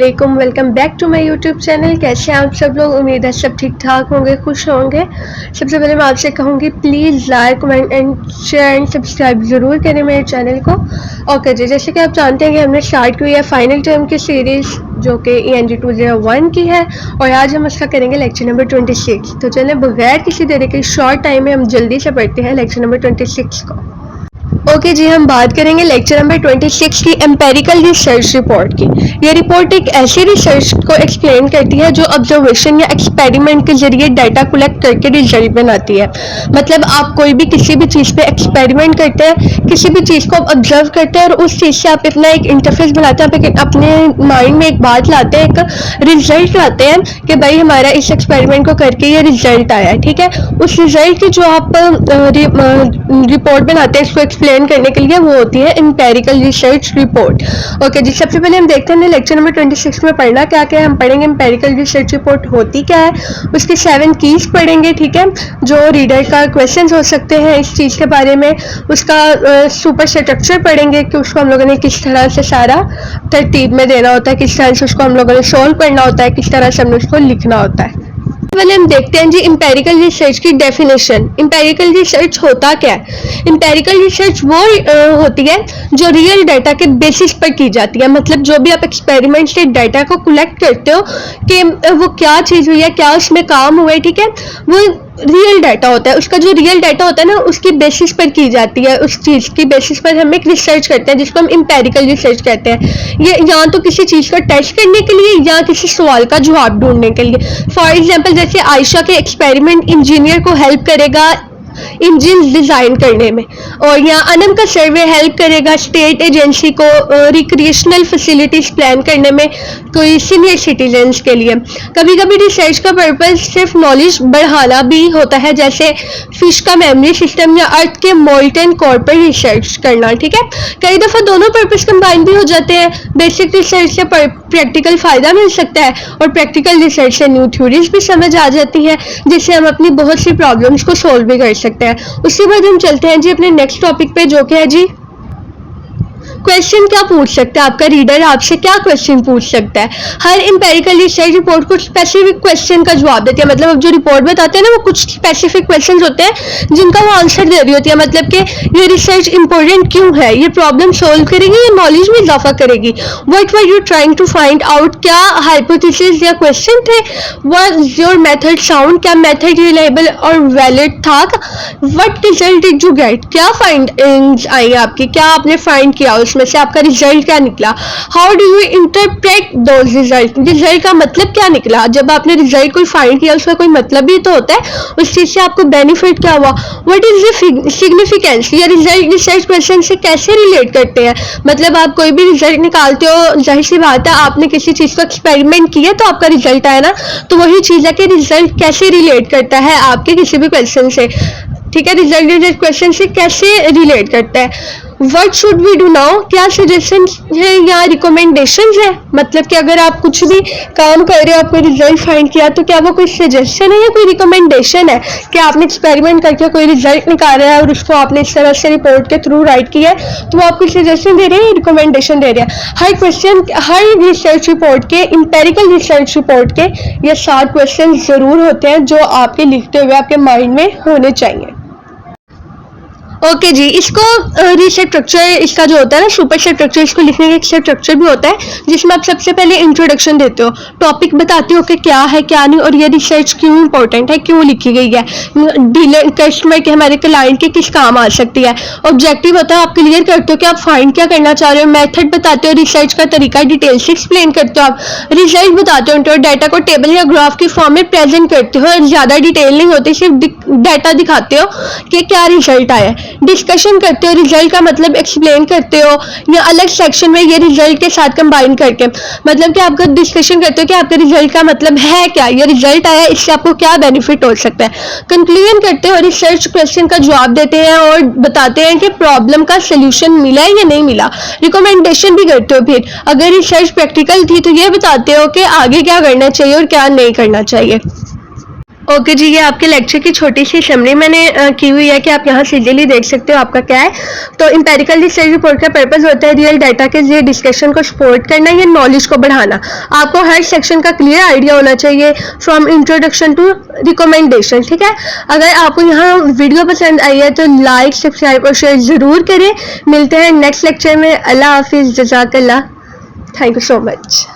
वालेकुम, welcome back to my YouTube channel. कैसे हैं आप सब लोग? उम्मीद है सब ठीक ठाक होंगे, खुश होंगे। सबसे पहले मैं आपसे कहूँगी please like comment and share and subscribe ज़रूर करें मेरे चैनल को। ओके जी, जैसे कि आप जानते हैं कि हमने स्टार्ट की है फाइनल टर्म की सीरीज़ जो कि ENG 201 की है और आज हम उसका करेंगे लेक्चर नंबर 26। तो चलें बगैर किसी देरी के शॉर्ट टाइम में हम जल्दी से पढ़ते हैं लेक्चर नंबर 26 को। ओके जी, हम बात करेंगे लेक्चर नंबर 26 की एम्पेरिकल रिसर्च रिपोर्ट की। ये रिपोर्ट एक ऐसी रिसर्च को एक्सप्लेन करती है जो ऑब्जर्वेशन या एक्सपेरिमेंट के जरिए डाटा कलेक्ट करके रिजल्ट बनाती है। मतलब आप कोई भी किसी भी चीज़ पे एक्सपेरिमेंट करते हैं, किसी भी चीज़ को ऑब्जर्व करते हैं और उस चीज़ से आप अपना एक इंटरफेस बनाते हैं, अपने माइंड में एक बात लाते हैं, एक रिजल्ट लाते हैं कि भाई हमारा इस एक्सपेरिमेंट को करके ये रिजल्ट आया है। ठीक है, उस रिजल्ट की जो आप रिपोर्ट बनाते हैं इसको एक्सप्लेन करने के लिए वो होती है एम्पेरिकल रिसर्च रिपोर्ट। ओके जी, सबसे पहले हम देखते हैं लेक्चर नंबर 26 में पढ़ना क्या क्या है। हम पढ़ेंगे एम्पेरिकल रिसर्च रिपोर्ट होती क्या है, उसकी 7 कीज पढ़ेंगे। ठीक है, जो रीडर का क्वेश्चंस हो सकते हैं इस चीज़ के बारे में, उसका सुपर स्ट्रक्चर पढ़ेंगे कि उसको हम लोगों ने किस तरह से सारा तरतीब में देना होता है, किस तरह से उसको हम लोगों ने सॉल्व करना होता है, किस तरह से हमने उसको लिखना होता है। पहले हम देखते हैं जी एम्पेरिकल रिसर्च की डेफिनेशन। एम्पेरिकल रिसर्च होता क्या है? एम्पेरिकल रिसर्च वो होती है जो रियल डाटा के बेसिस पर की जाती है। मतलब जो भी आप एक्सपेरिमेंट से डाटा को कलेक्ट करते हो कि वो क्या चीज़ हुई है, क्या उसमें काम हुआ है, ठीक है, वो रियल डाटा होता है। उसका जो रियल डाटा होता है ना, उसकी बेसिस पर की जाती है, उस चीज़ की बेसिस पर हम एक रिसर्च करते हैं जिसको हम एम्पेरिकल रिसर्च कहते हैं। ये या तो किसी चीज़ को टेस्ट करने के लिए या किसी सवाल का जवाब ढूंढने के लिए। फॉर एग्जाम्पल जैसे आयशा के एक्सपेरिमेंट इंजीनियर को हेल्प करेगा इंजन डिज़ाइन करने में, और यहाँ अनम का सर्वे हेल्प करेगा स्टेट एजेंसी को रिक्रिएशनल फैसिलिटीज़ प्लान करने में कोई सीनियर सिटीजन्स के लिए। कभी कभी रिसर्च का पर्पस सिर्फ नॉलेज बढ़ाना भी होता है, जैसे फिश का मेमोरी सिस्टम या अर्थ के मोल्टन कोर पर रिसर्च करना। ठीक है, कई दफ़ा दोनों पर्पस कंबाइन भी हो जाते हैं। बेसिक रिसर्च से प्रैक्टिकल फ़ायदा मिल सकता है और प्रैक्टिकल रिसर्च से न्यू थ्योरीज भी समझ आ जाती हैं जिससे हम अपनी बहुत सी प्रॉब्लम्स को सोल्व भी कर सकते हैं। उसके बाद हम चलते हैं जी अपने नेक्स्ट टॉपिक पे, जो कि है जी क्वेश्चन क्या पूछ सकता है आपका रीडर, आपसे क्या क्वेश्चन पूछ सकता है। हर एम्पेरिकल रिसर्च रिपोर्ट कुछ स्पेसिफिक क्वेश्चन का जवाब देती है। मतलब अब जो रिपोर्ट बताते हैं ना, वो कुछ स्पेसिफिक क्वेश्चन होते हैं जिनका वो आंसर दे रही होती है। मतलब कि ये रिसर्च इंपॉर्टेंट क्यों है, ये प्रॉब्लम सोल्व करेगी, ये नॉलेज में इजाफा करेगी। What were you trying to find out, क्या हाइपोथेसिस या क्वेश्चन थे। वाज योर मेथड साउंड, क्या मेथड रिलायबल और वैलिड था। What result did you get, क्या फाइंडिंग्स आई आपकी, क्या आपने फाइंड किया, उसमें से आपका रिजल्ट क्या निकला। How do you interpret those result, result का मतलब क्या निकला। जब आपने रिजल्ट कोई फाइंड किया उसका कोई मतलब भी तो होता है, उस चीज से आपको बेनिफिट क्या हुआ। व्हाट इज द सिग्निफिकेंस, ये रिजल्ट रिसर्च क्वेश्चन से कैसे रिलेट करते हैं। मतलब आप कोई भी रिजल्ट निकालते हो, जाहिर सी बात है आपने किसी चीज को एक्सपेरिमेंट किया तो आपका रिजल्ट आया ना, तो वही चीज है कि रिजल्ट कैसे रिलेट करता है आपके किसी भी क्वेश्चन से। ठीक है, रिजल्ट क्वेश्चन से कैसे रिलेट करता है। What should we do now, क्या सजेशन है या रिकमेंडेशन है। मतलब कि अगर आप कुछ भी काम कर रहे हो, आपको रिजल्ट फाइंड किया, तो क्या वो कोई सजेशन है या कोई रिकमेंडेशन है कि आपने एक्सपेरिमेंट करके कोई रिजल्ट निकाला है और उसको आपने इस तरह से रिपोर्ट के थ्रू राइट किया है, तो वो आपको सजेशन दे रहे हैं, रिकमेंडेशन दे रहे हैं। हर रिसर्च रिपोर्ट के, एम्पेरिकल रिसर्च रिपोर्ट के ये 7 क्वेश्चन जरूर होते हैं जो आपके लिखते हुए आपके माइंड में होने चाहिए। ओके जी, इसको स्ट्रक्चर इसका जो होता है ना, सुपर स्ट्रक्चर, इसको लिखने का एक स्ट्रक्चर भी होता है जिसमें आप सबसे पहले इंट्रोडक्शन देते हो, टॉपिक बताते हो कि क्या है क्या नहीं और ये रिसर्च क्यों इंपॉर्टेंट है, क्यों लिखी गई है, डीलर कस्टमर के, हमारे क्लाइंट के किस काम आ सकती है। ऑब्जेक्टिव होता है, आप क्लियर करते हो कि आप फाइंड क्या करना चाह रहे हो। मेथड बताते हो, रिसर्च का तरीका डिटेल से एक्सप्लेन करते हो। आप रिजल्ट बताते हो, डाटा को टेबल या ग्राफ की फॉर्म में प्रेजेंट करते हो, ज़्यादा डिटेल नहीं होती, सिर्फ डाटा दिखाते हो कि क्या रिजल्ट आया है। डिस्कशन करते हो, रिजल्ट का मतलब एक्सप्लेन करते हो या अलग सेक्शन में ये रिजल्ट के साथ कंबाइन करके, मतलब कि आपका डिस्कशन करते हो कि आपके रिजल्ट का मतलब है क्या, ये रिजल्ट आया इससे आपको क्या बेनिफिट हो सकता है। कंक्लूजन करते हो, रिसर्च क्वेश्चन का जवाब देते हैं और बताते हैं कि प्रॉब्लम का सोल्यूशन मिला है या नहीं मिला। रिकमेंडेशन भी करते हो, फिर अगर रिसर्च प्रैक्टिकल थी तो ये बताते हो कि आगे क्या करना चाहिए और क्या नहीं करना चाहिए। ओके जी, ये आपके लेक्चर की छोटी सी समरी मैंने की हुई है कि आप यहाँ सीरियली देख सकते हो आपका क्या है। तो एम्पेरिकल रिसर्च रिपोर्ट का पर्पस होता है रियल डाटा के जरिए डिस्कशन को सपोर्ट करना या नॉलेज को बढ़ाना। आपको हर सेक्शन का क्लियर आइडिया होना चाहिए फ्रॉम इंट्रोडक्शन टू रिकमेंडेशन, ठीक है। अगर आपको यहाँ वीडियो पसंद आई है तो लाइक, सब्सक्राइब और शेयर ज़रूर करें। मिलते हैं नेक्स्ट लेक्चर में। अल्लाह हाफिज़, जज़ाकल्लाह, थैंक यू सो मच।